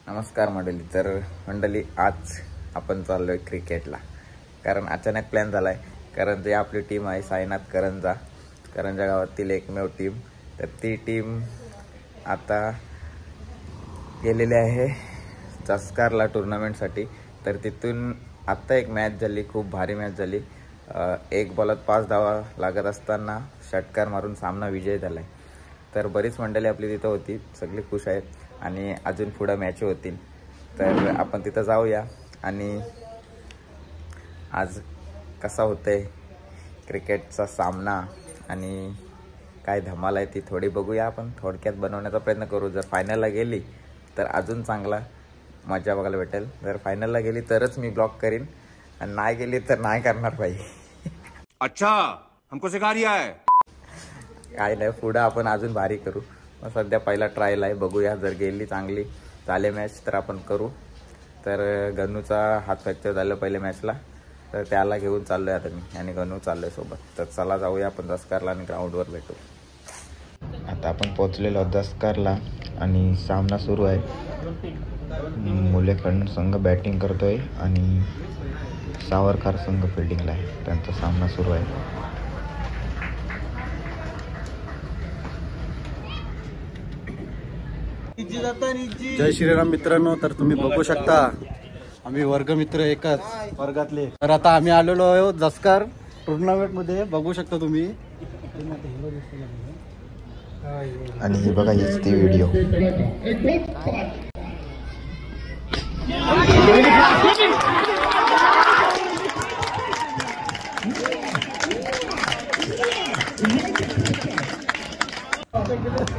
नमस्कार मंडळी. तर मंडळी आज आपण चाललोय क्रिकेटला, कारण अचानक प्लॅन झालाय. कारण जे आपली टीम आहे साईनाथ करंजा गावातील एकमेव टीम, तर ती टीम आता गेलेली आहे जस्कारला टुर्नामेंटसाठी. तर तिथून आत्ता एक मॅच झाली, खूप भारी मॅच झाली. एक बॉलात 5 धावा लागत असताना षटकार मारून सामना विजय झालाय. तर बरीच मंडळी आपली तिथं होती, सगळी खुश आहेत आणि अजून पुढे मॅच होतील. तर आपण तिथं जाऊया आणि आज कसा होतंय क्रिकेटचा सामना आणि काय धमाल आहे ती थोडी बघूया. आपण थोडक्यात बनवण्याचा प्रयत्न करू. जर फायनलला गेली तर अजून चांगला मजा बघायला भेटेल. जर फायनलला गेली तरच मी ब्लॉग करीन आणि नाही गेली तर नाही करणार पाहिजे. अच्छा हमको सिखा रिया है. काय नाही, पुढं आपण अजून भारी करू. मग सध्या पहिला ट्रायल आहे, बघूया. जर गेली चांगली झाले मॅच तर आपण करू. तर गनूचा हात फ्रॅक्चर झालं पहिल्या मॅचला, तर त्याला घेऊन चाललोय आता मी आणि गनू चाललोय सोबत. तर चला जाऊया आपण जस्कारला आणि ग्राउंडवर भेटू. आता आपण पोहोचलेलो जस्कारला आणि सामना सुरू आहे. मुलेखंड संघ बॅटिंग करतोय आणि सावरकर संघ फिल्डिंगला आहे. त्यांचा सामना सुरू आहे. जय श्रीराम मित्रांनो. तर तुम्ही बघू शकता आम्ही वर्गमित्र एकाच वर्गातले. तर आता आम्ही आलेलो आहोत जस्कार टुर्नामेंट मध्ये. बघू शकता तुम्ही. आणि हे बघा, हीच ती व्हिडिओ.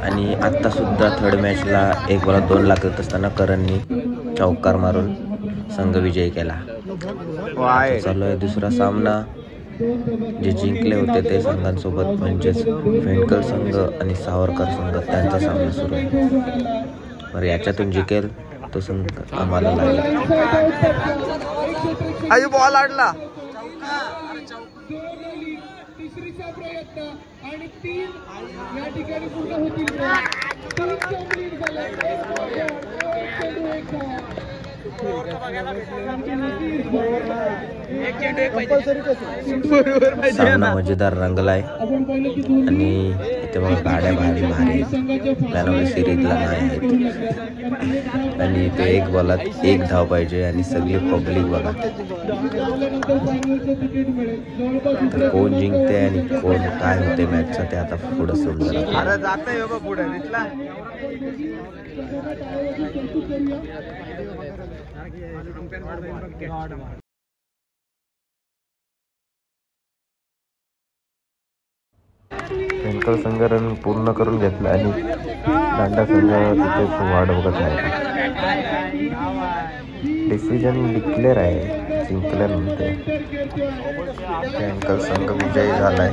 आणि आत्ता सुद्धा थर्ड मॅचला 1 बॉलात 2 लागत असताना करणनी चौकार मारून संघ विजय केला. चालू आहे दुसरा सामना. जे जिंकले होते ते संघांसोबत म्हणजेच फेंडकर संघ आणि सावरकर संघ, त्यांचा सामना सुरू आहे. बरं, याच्यातून जिंकेल तो संघ आम्हाला लागेल. बॉल आडला आणि 3 या ठिकाणी पूर्ण होतील. सामना मजेदार रंगलाय आणि इथे बघा गाड्या भारी भारी त्याला सिरीजला नाही आहेत. आणि इथे 1 बॉलात 1 धाव पाहिजे आणि सगळी पब्लिक बघा. तर कोण जिंकते आणि कोण काय होते मॅचचं ते आता पुढे समजणार. फेंडकर संघ रन पूर्ण करून घेतला आणि दांडा संघ तिथे वाट बघत आहे. डिसिजन डिक्लेअर आहे, जिंकल्यानंतर फेंडकर संघ विजयी झालाय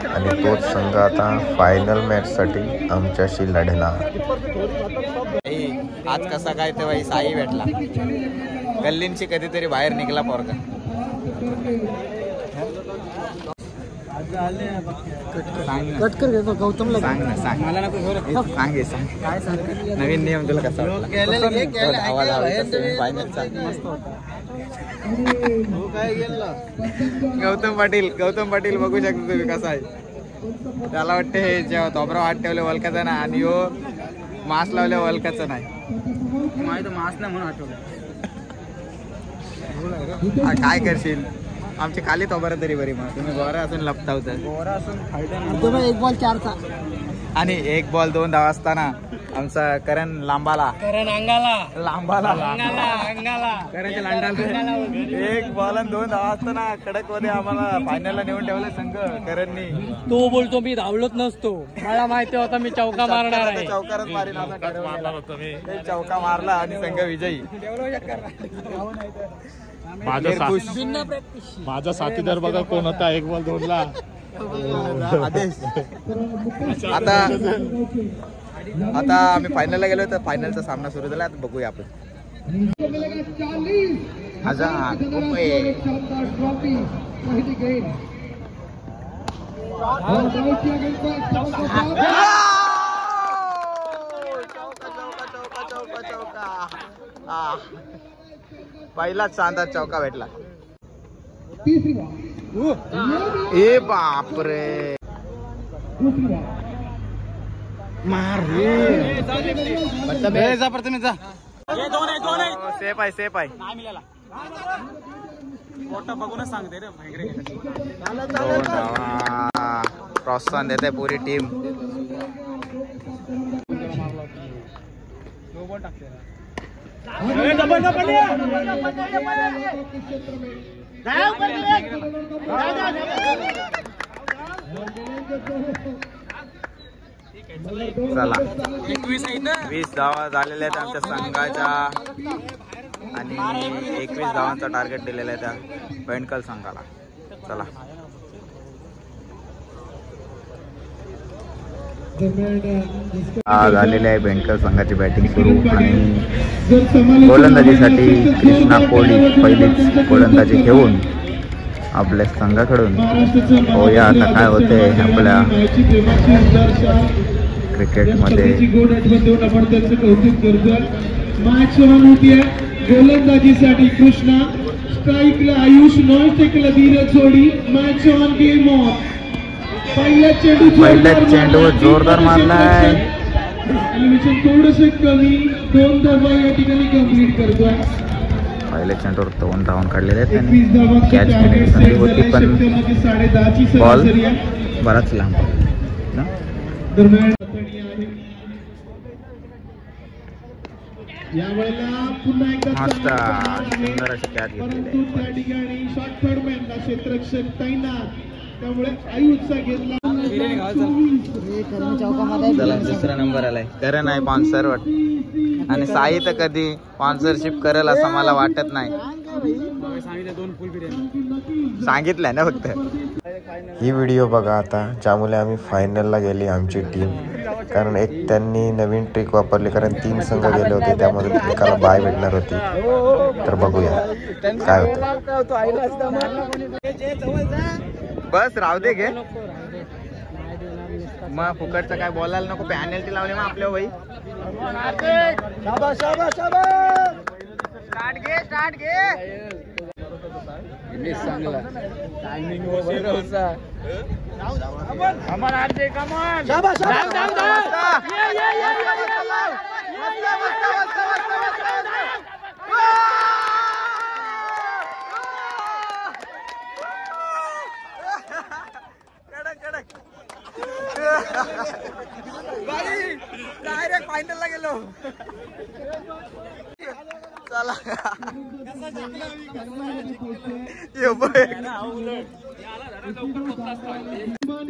आणि तोच संघ आता फायनल मॅचसाठी आमच्याशी लढणार. आज कसा काय तेव्हा साई भेटला, गल्लींची कधीतरी बाहेर निघाला पोरगा. गौतमला सांग ना, सांग मला नको सांग काय सांग. नवीन नियम तुला कसा गौतम पाटील बघू शकता तुम्ही कसा आहे. त्याला वाटते हे जेव्हा तोबरा वाट ठेवले वलकाचा ना आणि हो मास्क लावले वलकाचं नाही. मास्क नाही म्हणून आठवलं. काय करशील, आमची खाली तोबरा तरी बरी. मग तुम्ही गोरा असून लपता होता. गोरा असून फायदा. 1 बॉल 4चा आणि 1 बॉल 2 धावा असताना आमचा करण लांबाला करणच्या लांडाला 1 बॉल आणि 2 धावा असताना कडक मध्ये आम्हाला फायनलला नेऊन ठेवलं संघ करणनी. तो बोलतो मी धावलोच नसतो, मला माहिती होता मी चौका मारणार आहे. चौकारच मारी चौका मारला आणि संघ विजयी. माझा साथीदार बघा कोण होता 1 बॉल 2 ला. आदेश. आता आम्ही फायनलला गेलो तर फायनलचा सामना सुरू झाला. आता बघूया आपण. चौका पहिलाच शानदार चौका भेटला. ए बापरे मार सेफ आहे सेफ आहे. प्रोत्साहन देते पूरी टीम. चला 20 धावा झालेल्या आहेत आमच्या संघाच्या आणि 21 धावांचा टार्गेट दिलेला आहे त्या बेंडकल संघाला. चला झालेली आहे बेंडकल संघाची बॅटिंग सुरू आणि गोलंदाजीसाठी कृष्णा कोहली पहिलीच गोलंदाजी घेऊन आपल्या संघाकडून होया. आता काय होते आपल्या क्रिकेटमध्ये गोलंदाजीसाठी कृष्णा, स्ट्राईकला आयुष, नॉन स्ट्राईकला धीरज जोडी. Match on game on. पहिल्या चेंडूवर जोरदार मारलाय. एलिमिनेशन थोडंसं कमी 2 धावा या ठिकाणी कंप्लीट करतोय. पहिल्या चेंडूवर 2 धावा काढलेल्या आहेत आणि कॅच घेण्याची संधी होती पण बॉल बराच लांब दरम्यान यावेळेला पुन्हा एकदा सुंदर अशी कॅच घेतलेली त्या ठिकाणी शॉर्ट थर्डमॅनला क्षेत्ररक्षक तैनात. त्यामुळे आयुषचा घेतला. दुसरा नंबर आलाय. करण आहे स्पॉन्सर आणि साई तर कधी स्पॉन्सरशिप करेल असं मला वाटत नाही. सांगितलंय ना फक्त. ही व्हिडिओ बघा आता ज्यामुळे आम्ही फायनलला गेली आमची टीम. कारण एक त्यांनी नवीन ट्रिक वापरली कारण 3 संघ गेले होते त्यामध्ये एकाला बाय भेटणार होती. तर बघूया काय होतं. बस राहू दे घे मग फुकटचं काय बोलायला नको. पॅनल्टी लावली मग आपल्या भाई. स्टार्ट घे टायमिंग डायरेक्ट फायनलला गेलो. चला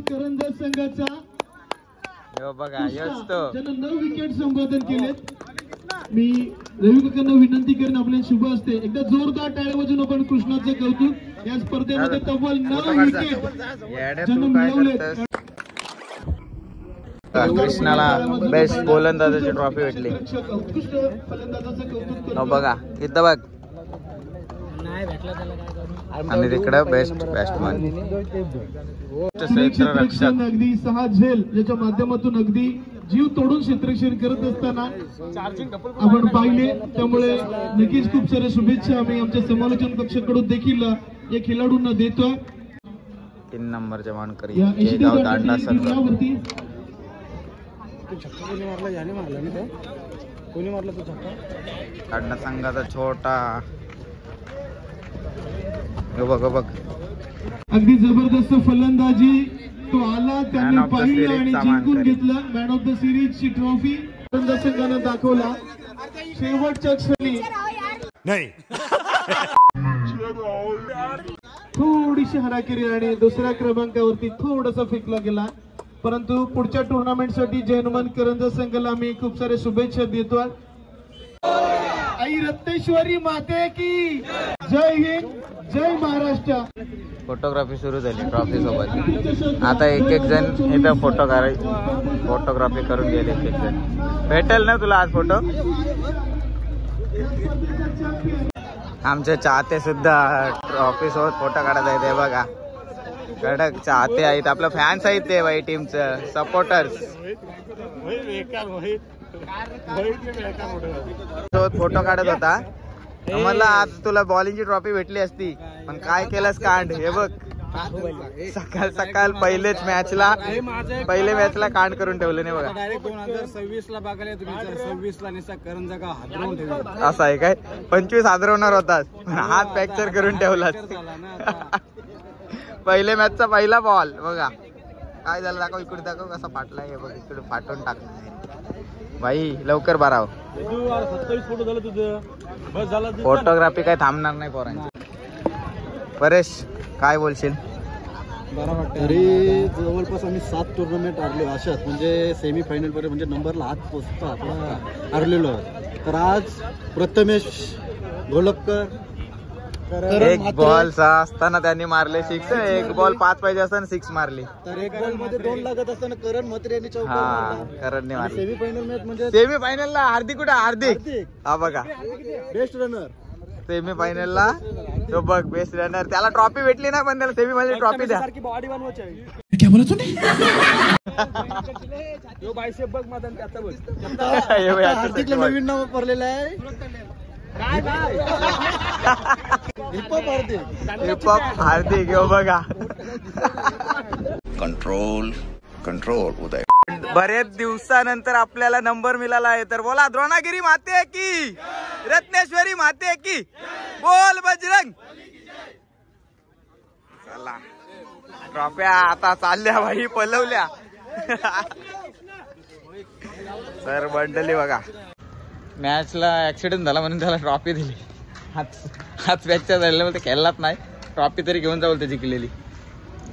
करंजा संघाचा बघा यश तो 9 विकेट संपादन केलेत. मी रवी काकांना विनंती करेन आपल्या शुभ असते एकदा जोरदार टाळ्या वाजवून आपण कृष्णाचं कौतुक. या स्पर्धेमध्ये तब्बल 9 विकेट मिळवलेत. कृष्णाला बेस्ट गोलंदाजाची ट्रॉफी भेटली. बघा इथं बघ आणि तिकडं बेस्ट बॅट्समन क्षेत्ररक्षक. अगदी 6 झेल ज्याच्या माध्यमातून अगदी जीव तोडून क्षेत्ररक्षण करत असताना आपण पाहिले. त्यामुळे नक्कीच खूप साऱ्या शुभेच्छा आम्ही आमच्या समालोचन कक्षाकडून देखील या खेळाडूंना देतो. 3 नंबरच्या मानकरी जयगाव दांडा संघ. दांडा संघाचा छोटा बघ अगदी जबरदस्त फलंदाजी तो आला. त्याने पाहिलं आणि जिंकून घेतलं. मॅन ऑफ द सिरीजची ट्रॉफी फलंदाज संघानं दाखवला शेवटच्या क्षणी. थोडीशी हराकिरी आणि दुसऱ्या क्रमांकावरती थोडासा फेकला गेला. परंतु पुढच्या टुर्नामेंटसाठी जय हनुमान करंजा संघाला आम्ही खूप सारे शुभेच्छा देतो. आई रत्नेश्वरी माते की जय हिंद, जय महाराष्ट्र. फोटोग्राफी सुरू झाली ट्रॉफी सोबत. आता एक जण इथं फोटोग्राफी करून गेले. एक जण भेटेल ना तुला आज फोटो. आमचे चाहते सुद्धा ट्रॉफी सोबत फोटो काढत आहेत. हे बघा कडक चाहते आहेत. आपलं फॅन्स आहेत ते बाई टीमचं सपोर्टर्स. फोटो काढत होता मला आज तुला बॉलिंगची ट्रॉफी भेटली असती पण काय केलंस कांड हे बघ सकाळ पहिल्या मॅचला कांड करून ठेवलं नाही बघा डायरेक्ट 2026 ला बघायला तुम्ही 26 ला निसा करंजा का हादरवून ठेवला असं आहे काय 25 हादरवणार होतास हात फ्रॅक्चर करून ठेवलास पहिल्या मॅचचा पहिला बॉल बघा काय झालं दाखव इकडे दाखव कसा फाटलाय हे बघ इकडे फाटून टाकला भाई लवकर बाराव 27 फोटो झालं तुझं बस झालं फोटोग्राफी काय थांबणार नाही पोरांची परेश काय बोलशील तरी जवळपास आम्ही 7 टुर्नामेंट हरलो अशात म्हणजे सेमी फायनल पर्यंत म्हणजे नंबरला हात पोचतो हरलेलो तर आज प्रथमेश गोलपकर एक बॉल 6 असताना त्यांनी मारले 6 एक बॉल 5 पाहिजे असताना 6 मारली तर एक बॉल मध्ये 2 लागत असताना करण म्हात्रे यांनी करणने मारली सेमी फायनल मॅच म्हणजे सेमी फायनलला हार्दिक कुठे हार्दिक हा बघा बेस्ट रनर सेमी फायनलला तो बघ बेस्ट रनर त्याला ट्रॉफी भेटली ना पण त्याला सेमी फायनल ट्रॉफी द्या बॉडी बनवायची आहे क्या बोला तूने यो बायसेप बघ माझा त्याचा बघ हार्दिकला नवीन नाव पडलेलं आहे हिपहॉप हार्दिक यो बघा कंट्रोल कंट्रोल उदय बरेच दिवसानंतर आपल्याला नंबर मिळाला आहे तर बोला द्रोणागिरी माते की रत्नेश्वरी माते की बोल बजरंग चला ट्रॉफ्या आता चालल्या भाई पलवल्या सर मंडळी बघा मॅचला ऍक्सिडेंट झाला म्हणून त्याला ट्रॉफी दिली हात फ्रॅक्चर झालेला ते खेळलाच नाही ट्रॉफी तरी घेऊन जाऊ त्याची केलेली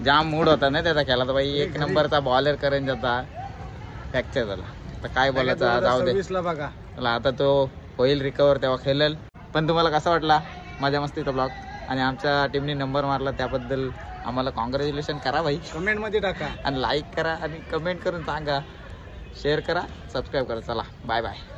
जाम मूड होता ना त्याचा खेळला तर बाई 1 नंबरचा बॉलर करेन जाता फ्रॅक्चर झाला तर काय बोलायचं जाऊ दे बघा चला आता तो होईल रिकवर तेव्हा खेळेल पण तुम्हाला कसा वाटला मजा मस्तीचा ब्लॉग आणि आमच्या टीमने नंबर मारला त्याबद्दल आम्हाला कॉंग्रॅच्युलेशन करा भाई कमेंट मध्ये टाका आणि लाईक करा आणि कमेंट करून सांगा शेअर करा सबस्क्राईब करा चला बाय बाय